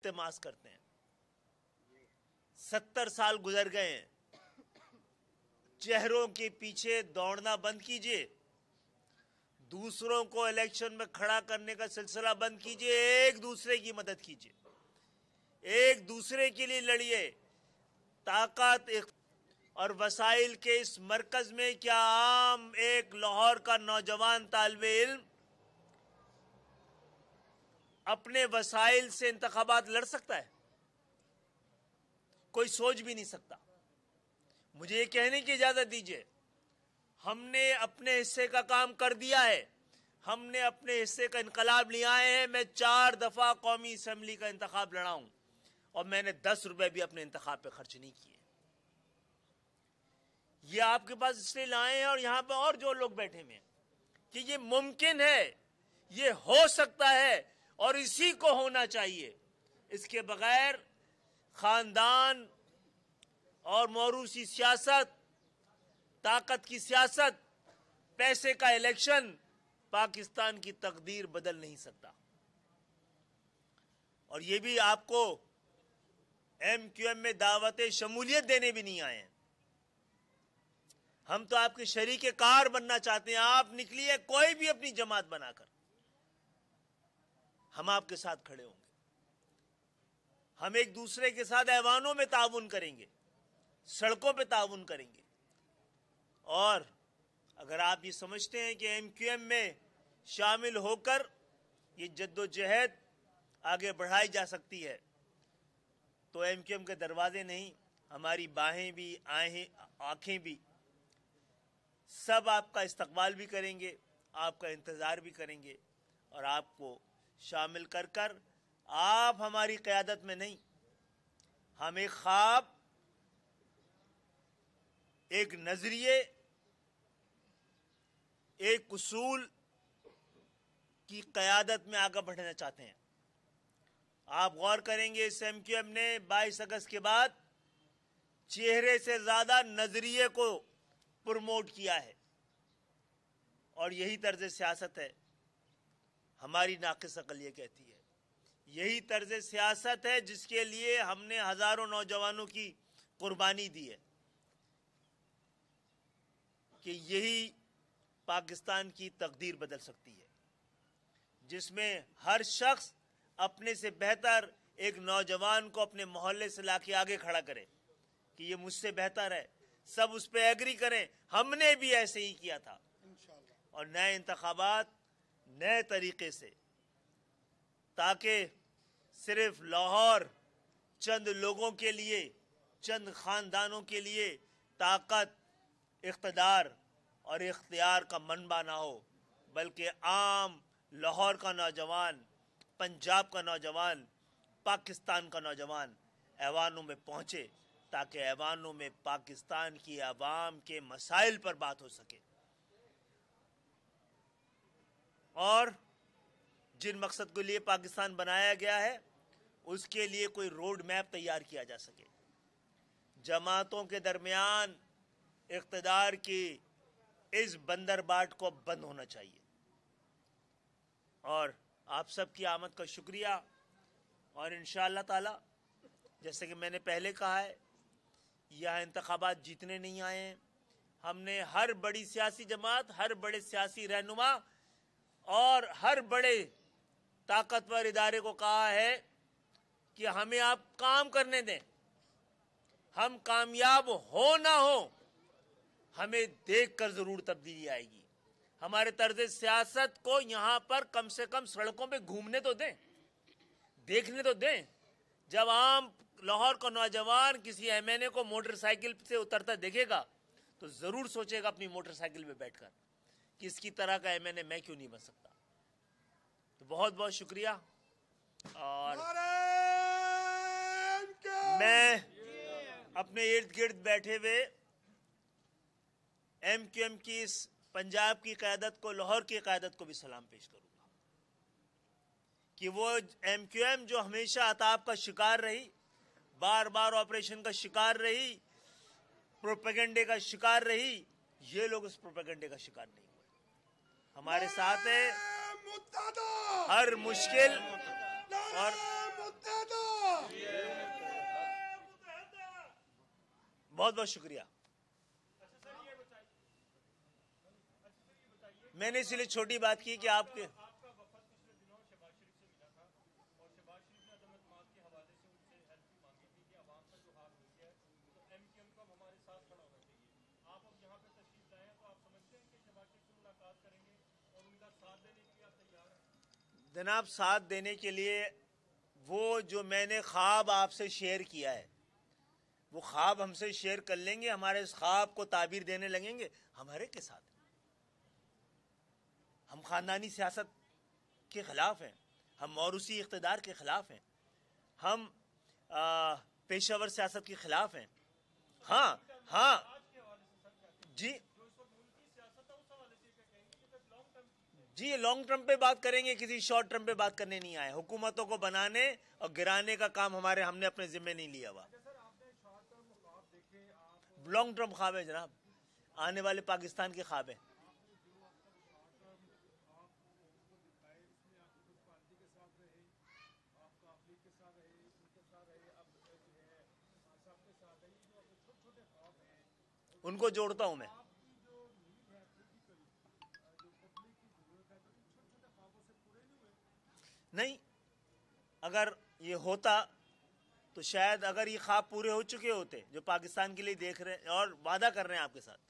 التماس کرتے ہیں. 70 سال گزر گئے ہیں. چہروں کے پیچھے دوڑنا بند کیجئے. دوسروں کو الیکشن میں کھڑا کرنے کا سلسلہ بند کیجئے. ایک دوسرے کی مدد کیجئے. ایک دوسرے کے لیے لڑیے. طاقت اور وسائل کے اس مرکز میں کیا عام ایک لاہور کا نوجوان طالب علم اپنے وسائل سے انتخابات لڑ سکتا ہے؟ کوئی سوچ بھی نہیں سکتا. مجھے یہ کہنے کی اجازت دیجیے، ہم نے اپنے حصے کا کام کر دیا ہے. ہم نے اپنے حصے کا انقلاب لے آئے ہیں. میں 4 دفعہ قومی اسمبلی کا انتخاب لڑا ہوں اور میں نے 10 روپے بھی اپنے انتخاب پہ خرچ نہیں کیے. یہ آپ کے پاس اس لیے لائے ہیں اور یہاں پہ اور جو لوگ بیٹھے ہوئے ہیں کہ یہ ممکن ہے، یہ ہو سکتا ہے اور اسی کو ہونا چاہیے. اس کے بغیر خاندان اور موروثی سیاست، طاقت کی سیاست، پیسے کا الیکشن پاکستان کی تقدیر بدل نہیں سکتا. اور یہ بھی آپ کو ایم کیو ایم میں دعوت شمولیت دینے بھی نہیں آئے ہیں. ہم تو آپ کے شریک کار بننا چاہتے ہیں. آپ نکلیے کوئی بھی اپنی جماعت بنا کر، ہم آپ کے ساتھ کھڑے ہوں گے. ہم ایک دوسرے کے ساتھ ایوانوں میں تعاون کریں گے، سڑکوں پہ تعاون کریں گے. اور اگر آپ یہ سمجھتے ہیں کہ ایم کیو ایم میں شامل ہو کر یہ جد و جہد آگے بڑھائی جا سکتی ہے تو ایم کیو ایم کے دروازے نہیں، ہماری باہیں بھی آنکھیں بھی سب آپ کا استقبال بھی کریں گے، آپ کا انتظار بھی کریں گے. اور آپ کو شامل کر کر آپ ہماری قیادت میں نہیں، ہم ایک خواب، ایک نظریے، ایک اصول کی قیادت میں آگے بڑھنا چاہتے ہیں. آپ غور کریں گے اس ایم کیو ایم نے 22 اگست کے بعد چہرے سے زیادہ نظریے کو پروموٹ کیا ہے. اور یہی طرز سیاست ہے، ہماری ناقص عقل یہ کہتی ہے. یہی طرز سیاست ہے جس کے لیے ہم نے ہزاروں نوجوانوں کی قربانی دی ہے کہ یہی پاکستان کی تقدیر بدل سکتی ہے، جس میں ہر شخص اپنے سے بہتر ایک نوجوان کو اپنے محلے سے لا کے آگے کھڑا کرے کہ یہ مجھ سے بہتر ہے. سب اس پہ ایگری کریں. ہم نے بھی ایسے ہی کیا تھا. اور نئے انتخابات نئے طریقے سے، تاکہ صرف لاہور چند لوگوں کے لیے، چند خاندانوں کے لیے طاقت، اقتدار اور اختیار کا منبع نہ ہو، بلکہ عام لاہور کا نوجوان، پنجاب کا نوجوان، پاکستان کا نوجوان ایوانوں میں پہنچے تاکہ ایوانوں میں پاکستان کی عوام کے مسائل پر بات ہو سکے اور جن مقصد کے لیے پاکستان بنایا گیا ہے اس کے لیے کوئی روڈ میپ تیار کیا جا سکے. جماعتوں کے درمیان اقتدار کی اس بندر باٹ کو بند ہونا چاہیے. اور آپ سب کی آمد کا شکریہ. اور انشاءاللہ تعالی جیسے کہ میں نے پہلے کہا ہے، یہاں انتخابات جیتنے نہیں آئے ہیں. ہم نے ہر بڑی سیاسی جماعت، ہر بڑے سیاسی رہنما اور ہر بڑے طاقتور ادارے کو کہا ہے کہ ہمیں آپ کام کرنے دیں. ہم کامیاب ہو نہ ہو، ہمیں دیکھ کر ضرور تبدیلی آئے گی. ہمارے طرز سیاست کو یہاں پر کم سے کم سڑکوں پہ گھومنے تو دیں، دیکھنے تو دیں. جب عام لاہور کا نوجوان کسی ایم این اے کو موٹر سائیکل سے اترتا دیکھے گا تو ضرور سوچے گا اپنی موٹر سائیکل پہ بیٹھ کر کہ اس کی طرح کا ایم این اے میں کیوں نہیں بن سکتا. تو بہت بہت شکریہ. اور میں اپنے ارد گرد بیٹھے ہوئے ایم کیو ایم کی اس پنجاب کی قیادت کو، لاہور کی قیادت کو بھی سلام پیش کروں گا کہ وہ ایم کیو ایم جو ہمیشہ عطاب کا شکار رہی، بار بار آپریشن کا شکار رہی، پروپیگنڈے کا شکار رہی، یہ لوگ اس پروپیگنڈے کا شکار نہیں ہوئے. ہمارے ساتھ ہے ہر مشکل اور بہت بہت شکریہ. میں نے اس لیے چھوٹی بات کی کہ آپ کے جناب ساتھ دینے کے لیے وہ جو میں نے خواب آپ سے شیئر کیا ہے وہ خواب ہم سے شیئر کر لیں گے, ہمارے اس خواب کو تعبیر دینے لگیں گے ہمارے کے ساتھ. ہم خاندانی سیاست کے خلاف ہیں, ہم موروثی اقتدار کے خلاف ہیں, ہم پیشہ ور سیاست کے خلاف ہیں. ہاں ہاں جی جی, یہ لانگ ٹرم پہ بات کریں گے, کسی شارٹ ٹرم پہ بات کرنے نہیں آئے. حکومتوں کو بنانے اور گرانے کا کام ہم نے اپنے ذمہ نہیں لیا ہوا. لانگ ٹرم خواب ہے جناب, آنے والے پاکستان کے خواب ہیں. ان کو جوڑتا ہوں میں. نہیں, اگر یہ ہوتا تو شاید اگر یہ خواب پورے ہو چکے ہوتے جو پاکستان کے لیے دیکھ رہے ہیں اور وعدہ کر رہے ہیں آپ کے ساتھ,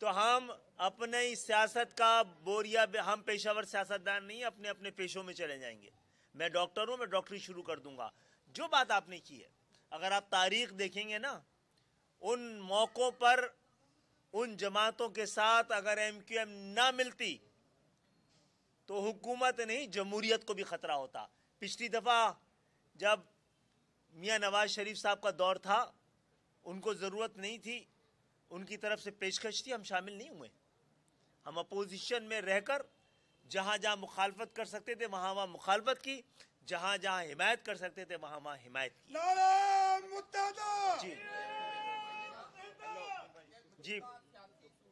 تو ہم اپنے سیاست کا بوریا, ہم پیشہ ور سیاستدان نہیں, اپنے اپنے پیشوں میں چلے جائیں گے. میں ڈاکٹر ہوں, میں ڈاکٹری شروع کر دوں گا. جو بات آپ نے کی ہے, اگر آپ تاریخ دیکھیں گے نا, ان موقعوں پر ان جماعتوں کے ساتھ اگر ایم کیو ایم نہ ملتی تو حکومت نہیں جمہوریت کو بھی خطرہ ہوتا. پچھلی دفعہ جب میاں نواز شریف صاحب کا دور تھا, ان کو ضرورت نہیں تھی, ان کی طرف سے پیشکش تھی, ہم شامل نہیں ہوئے. ہم اپوزیشن میں رہ کر جہاں جہاں مخالفت کر سکتے تھے وہاں وہاں مخالفت کی, جہاں جہاں حمایت کر سکتے تھے وہاں وہاں حمایت کی. جی جی,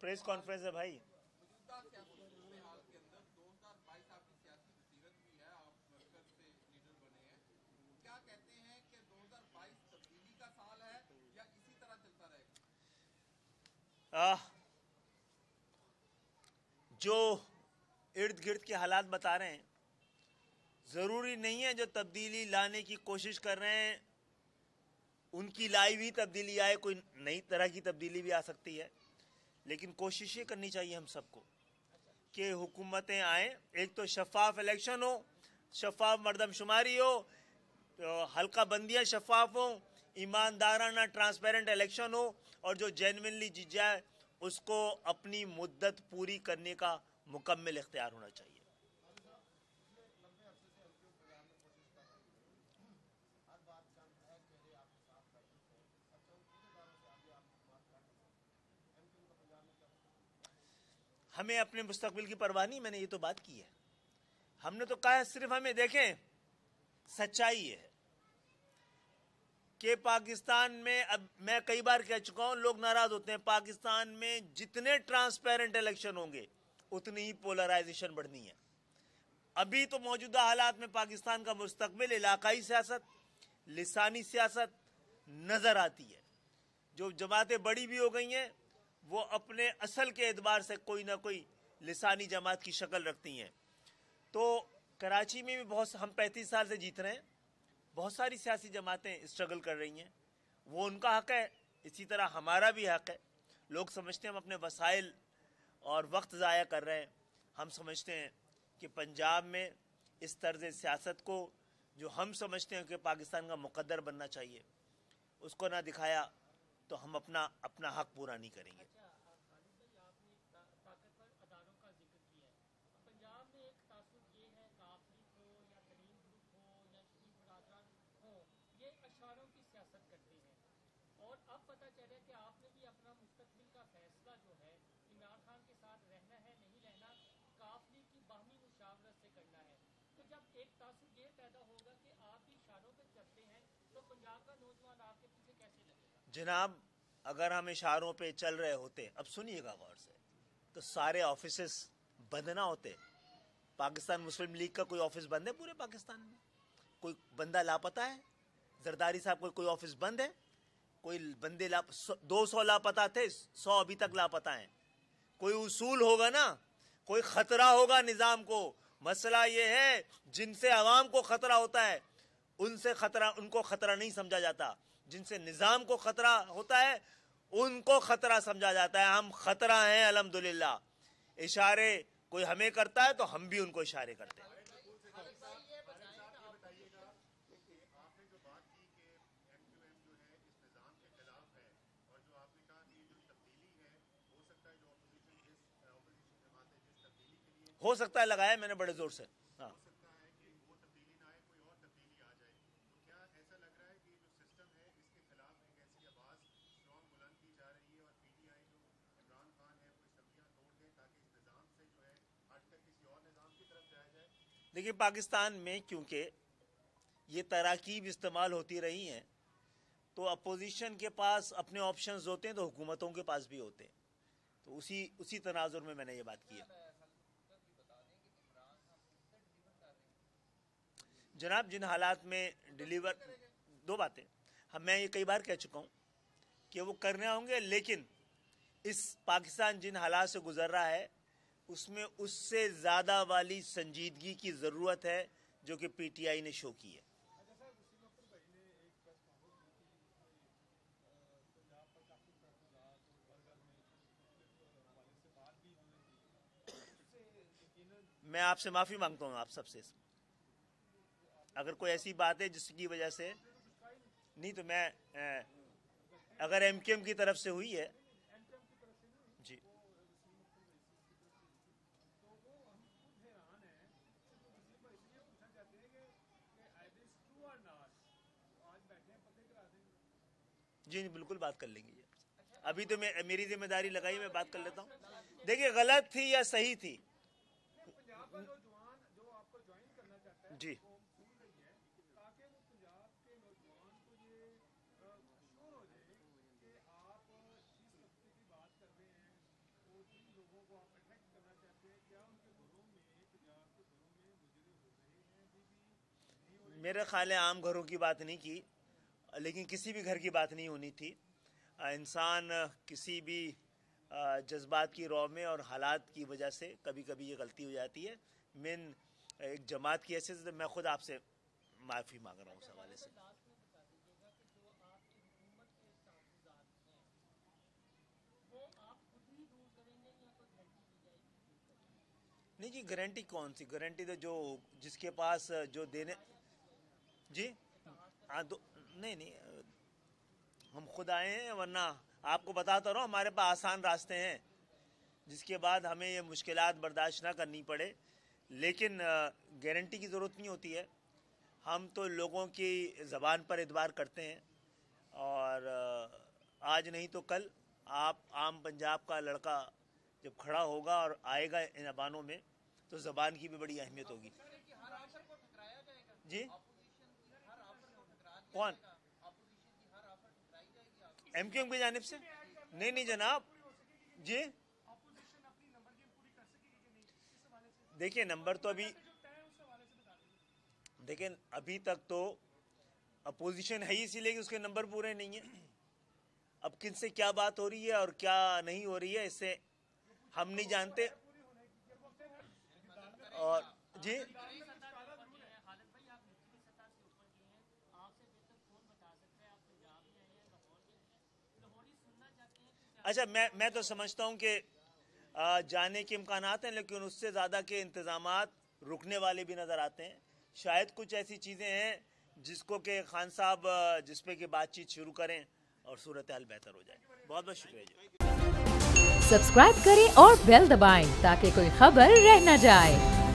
پریس کانفرنس ہے بھائی. جو ارد گرد کے حالات بتا رہے ہیں, ضروری نہیں ہے جو تبدیلی لانے کی کوشش کر رہے ہیں ان کی لائی ہوئی تبدیلی آئے, کوئی نئی طرح کی تبدیلی بھی آ سکتی ہے. لیکن کوشش یہ کرنی چاہیے ہم سب کو کہ حکومتیں آئیں, ایک تو شفاف الیکشن ہو, شفاف مردم شماری ہو, حلقہ بندیاں شفاف ہوں, ایماندارانہ ٹرانسپیرنٹ الیکشن ہو, اور جو جینوینلی جیت جائے اس کو اپنی مدت پوری کرنے کا مکمل اختیار ہونا چاہیے. ہمیں اپنے مستقبل کی پرواہ نہیں, میں نے یہ تو بات کی ہے. ہم نے تو کہا ہے صرف ہمیں دیکھیں, سچائی ہے کہ پاکستان میں, اب میں کئی بار کہہ چکا ہوں, لوگ ناراض ہوتے ہیں, پاکستان میں جتنے ٹرانسپیرنٹ الیکشن ہوں گے اتنی ہی پولرائزیشن بڑھنی ہے. ابھی تو موجودہ حالات میں پاکستان کا مستقبل علاقائی سیاست, لسانی سیاست نظر آتی ہے. جو جماعتیں بڑی بھی ہو گئی ہیں وہ اپنے اصل کے اعتبار سے کوئی نہ کوئی لسانی جماعت کی شکل رکھتی ہیں. تو کراچی میں بھی بہت, ہم 35 سال سے جیت رہے ہیں, بہت ساری سیاسی جماعتیں اسٹرگل کر رہی ہیں, وہ ان کا حق ہے, اسی طرح ہمارا بھی حق ہے. لوگ سمجھتے ہیں ہم اپنے وسائل اور وقت ضائع کر رہے ہیں. ہم سمجھتے ہیں کہ پنجاب میں اس طرز سیاست کو جو ہم سمجھتے ہیں کہ پاکستان کا مقدر بننا چاہیے, اس کو نہ دکھایا تو ہم اپنا حق پورا نہیں کریں گے. جناب اگر ہم اشاروں پہ چل رہے ہوتے, اب سنیے گا غور سے, تو سارے آفیسز بند نہ ہوتے. پاکستان مسلم لیگ کا کوئی آفس بند ہے پورے پاکستان میں؟ کوئی بندہ لاپتہ ہے؟ زرداری صاحب کوئی آفس بند ہے؟ کوئی بندے 200 لاپتہ تھے, 100 ابھی تک لاپتہ ہیں. کوئی اصول ہوگا نا, کوئی خطرہ ہوگا نظام کو. مسئلہ یہ ہے جن سے عوام کو خطرہ ہوتا ہے ان کو خطرہ نہیں سمجھا جاتا. جن سے نظام کو خطرہ ہوتا ہے ان کو خطرہ سمجھا جاتا ہے. ہم خطرہ ہیں الحمدللہ. اشارے کوئی ہمیں کرتا ہے تو ہم بھی ان کو اشارے کرتے ہیں. ہو سکتا ہے, لگایا میں نے بڑے زور سے. ہاں دیکھیے, پاکستان میں کیونکہ یہ تراکیب استعمال ہوتی رہی ہیں تو اپوزیشن کے پاس اپنے آپشنز ہوتے ہیں تو حکومتوں کے پاس بھی ہوتے ہیں. تو اسی تناظر میں میں نے یہ بات کی ہے. جناب, جن حالات میں ڈیلیور, دو باتیں میں یہ کئی بار کہہ چکا ہوں کہ وہ کرنے ہوں گے, لیکن اس پاکستان جن حالات سے گزر رہا ہے اس میں اس سے زیادہ والی سنجیدگی کی ضرورت ہے جو کہ پی ٹی آئی نے شو کی ہے. میں آپ سے معافی مانگتا ہوں, آپ سب سے. اگر کوئی ایسی بات ہے جس کی وجہ سے نہیں, تو میں اگر ایم کیو ایم کی طرف سے ہوئی ہے جی. جی بالکل بات کر لیں گے. ابھی تو میری ذمہ داری لگائی, میں بات کر لیتا ہوں. دیکھیے, غلط تھی یا صحیح تھی, جی میرے خیال ہے عام گھروں کی بات نہیں کی, لیکن کسی بھی گھر کی بات نہیں ہونی تھی. انسان کسی بھی جذبات کی رو میں اور حالات کی وجہ سے کبھی کبھی یہ غلطی ہو جاتی ہے. من ایک جماعت کی حیثیت سے میں خود آپ سے معافی مانگ رہا ہوں اس حوالے سے. نہیں جی, گارنٹی کون سی گارنٹی؟ تو جو جس کے پاس جو دینے, جی نہیں ہم خود آئے ہیں, ورنہ آپ کو بتاتا رہا ہوں ہمارے پاس آسان راستے ہیں جس کے بعد ہمیں یہ مشکلات برداشت نہ کرنی پڑے. لیکن گارنٹی کی ضرورت نہیں ہوتی ہے. ہم تو لوگوں کی زبان پر اعتبار کرتے ہیں, اور آج نہیں تو کل آپ عام پنجاب کا لڑکا جب کھڑا ہوگا اور آئے گا ان ابانوں میں تو زبان کی بھی بڑی اہمیت ہوگی. جی کون؟ ایم کیو ایم کی جانب سے؟ نہیں جناب. جی دیکھیں, نمبر تو ابھی تک تو اپوزیشن ہے ہی, اسی لیے کہ اس کے نمبر پورے نہیں ہیں. اب کن سے کیا بات ہو رہی ہے اور کیا نہیں ہو رہی ہے اس سے ہم نہیں جانتے. اور جی اچھا, میں تو سمجھتا ہوں کہ جانے کے امکانات ہیں, لیکن اس سے زیادہ کے انتظامات رکنے والے بھی نظر آتے ہیں. شاید کچھ ایسی چیزیں ہیں جس کو کہ خان صاحب جس پہ کہ بات چیت شروع کریں اور صورتحال بہتر ہو جائے. بہت بہت شکریہ جی. سبسکرائب کریں اور بیل دبائیں تاکہ کوئی خبر رہ نہ جائے.